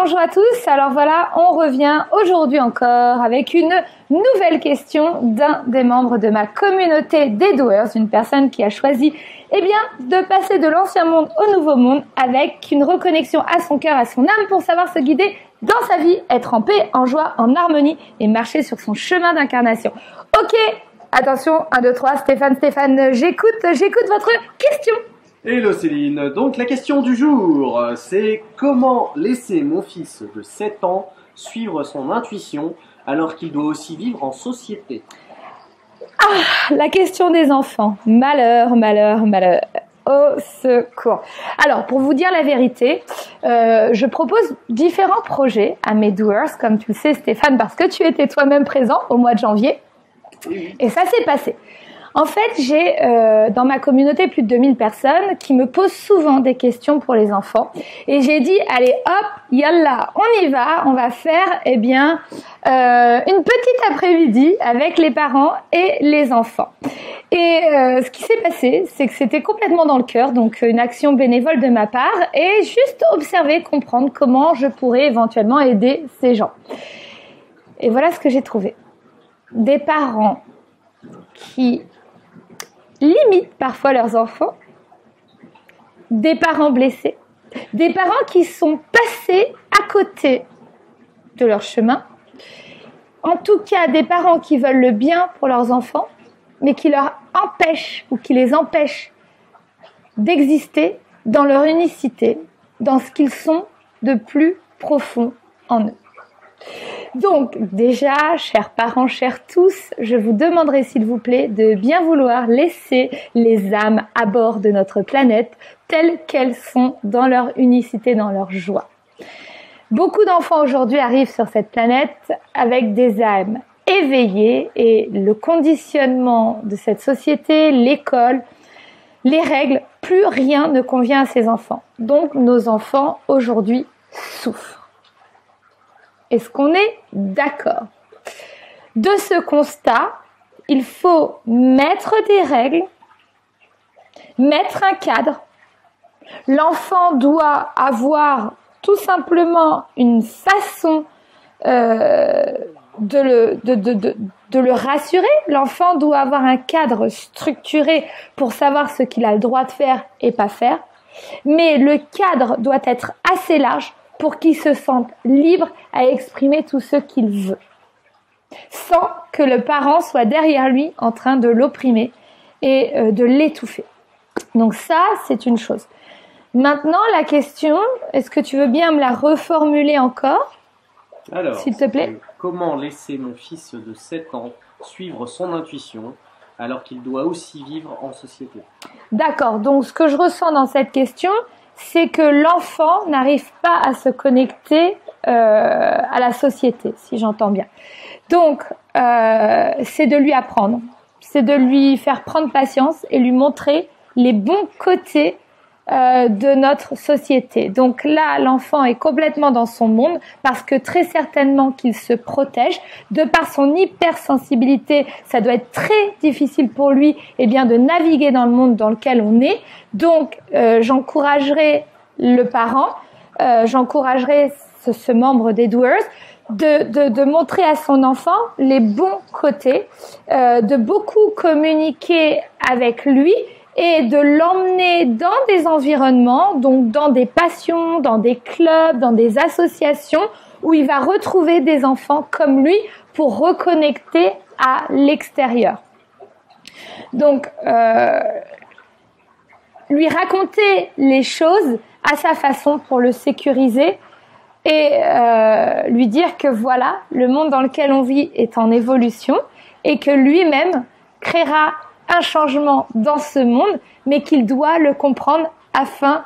bonjour à tous. Alors voilà, on revient aujourd'hui encore avec une nouvelle question d'un des membres de ma communauté des Doers, une personne qui a choisi de passer de l'ancien monde au nouveau monde avec une reconnexion à son cœur, à son âme pour savoir se guider dans sa vie, être en paix, en joie, en harmonie et marcher sur son chemin d'incarnation. Ok, attention, 1, 2, 3, Stéphane, j'écoute votre question. Hello Céline, donc la question du jour, c'est comment laisser mon fils de 7 ans suivre son intuition alors qu'il doit aussi vivre en société? Ah, la question des enfants. Malheur. Au secours. Alors, pour vous dire la vérité, je propose différents projets à mes doers, comme tu le sais Stéphane, parce que tu étais toi-même présent au mois de janvier. Et ça s'est passé. En fait, j'ai dans ma communauté plus de 2000 personnes qui me posent souvent des questions pour les enfants. Et j'ai dit, allez hop, yallah, on y va, on va faire une petite après-midi avec les parents et les enfants. Et ce qui s'est passé, c'est que c'était complètement dans le cœur, donc une action bénévole de ma part, et juste observer, comprendre comment je pourrais éventuellement aider ces gens. Et voilà ce que j'ai trouvé. Des parents qui limitent parfois leurs enfants, des parents blessés, des parents qui sont passés à côté de leur chemin, en tout cas des parents qui veulent le bien pour leurs enfants, mais qui leur empêchent ou qui les empêchent d'exister dans leur unicité, dans ce qu'ils sont de plus profond en eux. Donc déjà, chers parents, chers tous, je vous demanderai s'il vous plaît de bien vouloir laisser les âmes à bord de notre planète telles qu'elles sont dans leur unicité, dans leur joie. Beaucoup d'enfants aujourd'hui arrivent sur cette planète avec des âmes éveillées et le conditionnement de cette société, l'école, les règles, plus rien ne convient à ces enfants. Donc nos enfants aujourd'hui souffrent. Est-ce qu'on est d'accord? De ce constat, il faut mettre des règles, mettre un cadre. L'enfant doit avoir tout simplement une façon de le rassurer. L'enfant doit avoir un cadre structuré pour savoir ce qu'il a le droit de faire et pas faire. Mais le cadre doit être assez large pour qu'il se sente libre à exprimer tout ce qu'il veut, sans que le parent soit derrière lui en train de l'opprimer et de l'étouffer. Donc ça, c'est une chose. Maintenant, la question, est-ce que tu veux bien me la reformuler encore, alors, s'il te plaît? Comment laisser mon fils de 7 ans suivre son intuition alors qu'il doit aussi vivre en société? D'accord, donc ce que je ressens dans cette question, c'est que l'enfant n'arrive pas à se connecter à la société, si j'entends bien. Donc, c'est de lui apprendre, c'est de lui faire prendre patience et lui montrer les bons côtés de notre société. Donc là, l'enfant est complètement dans son monde parce que très certainement qu'il se protège. De par son hypersensibilité, ça doit être très difficile pour lui de naviguer dans le monde dans lequel on est. Donc, j'encouragerai le parent, j'encouragerai ce membre des Doers de montrer à son enfant les bons côtés, de beaucoup communiquer avec lui et de l'emmener dans des environnements, donc dans des passions, dans des clubs, dans des associations où il va retrouver des enfants comme lui pour reconnecter à l'extérieur. Donc, lui raconter les choses à sa façon pour le sécuriser et lui dire que voilà, le monde dans lequel on vit est en évolution et que lui-même créera un changement dans ce monde, mais qu'il doit le comprendre afin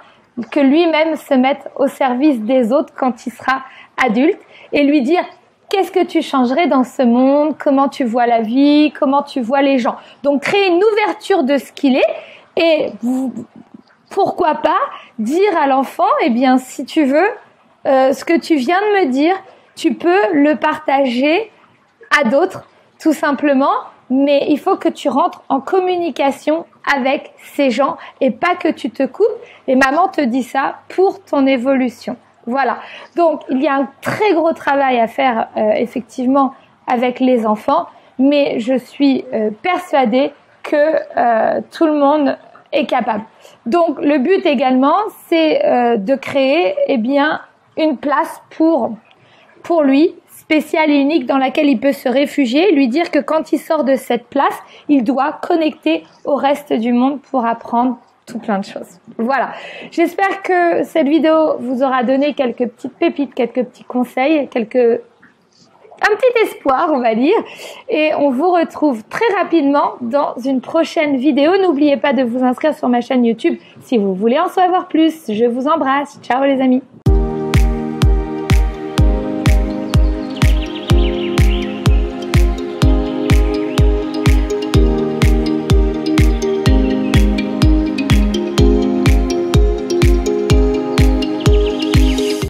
que lui-même se mette au service des autres quand il sera adulte et lui dire qu'est-ce que tu changerais dans ce monde, comment tu vois la vie, comment tu vois les gens. Donc créer une ouverture de ce qu'il est et pourquoi pas dire à l'enfant, si tu veux, ce que tu viens de me dire, tu peux le partager à d'autres, tout simplement, mais il faut que tu rentres en communication avec ces gens et pas que tu te coupes. Et maman te dit ça pour ton évolution. Voilà. Donc, il y a un très gros travail à faire, effectivement, avec les enfants, mais je suis persuadée que tout le monde est capable. Donc, le but également, c'est de créer, eh bien, une place pour lui, spéciale et unique, dans laquelle il peut se réfugier, lui dire que quand il sort de cette place, il doit connecter au reste du monde pour apprendre tout plein de choses. Voilà. J'espère que cette vidéo vous aura donné quelques petites pépites, quelques petits conseils, un petit espoir, on va dire. Et on vous retrouve très rapidement dans une prochaine vidéo. N'oubliez pas de vous inscrire sur ma chaîne YouTube si vous voulez en savoir plus. Je vous embrasse. Ciao les amis.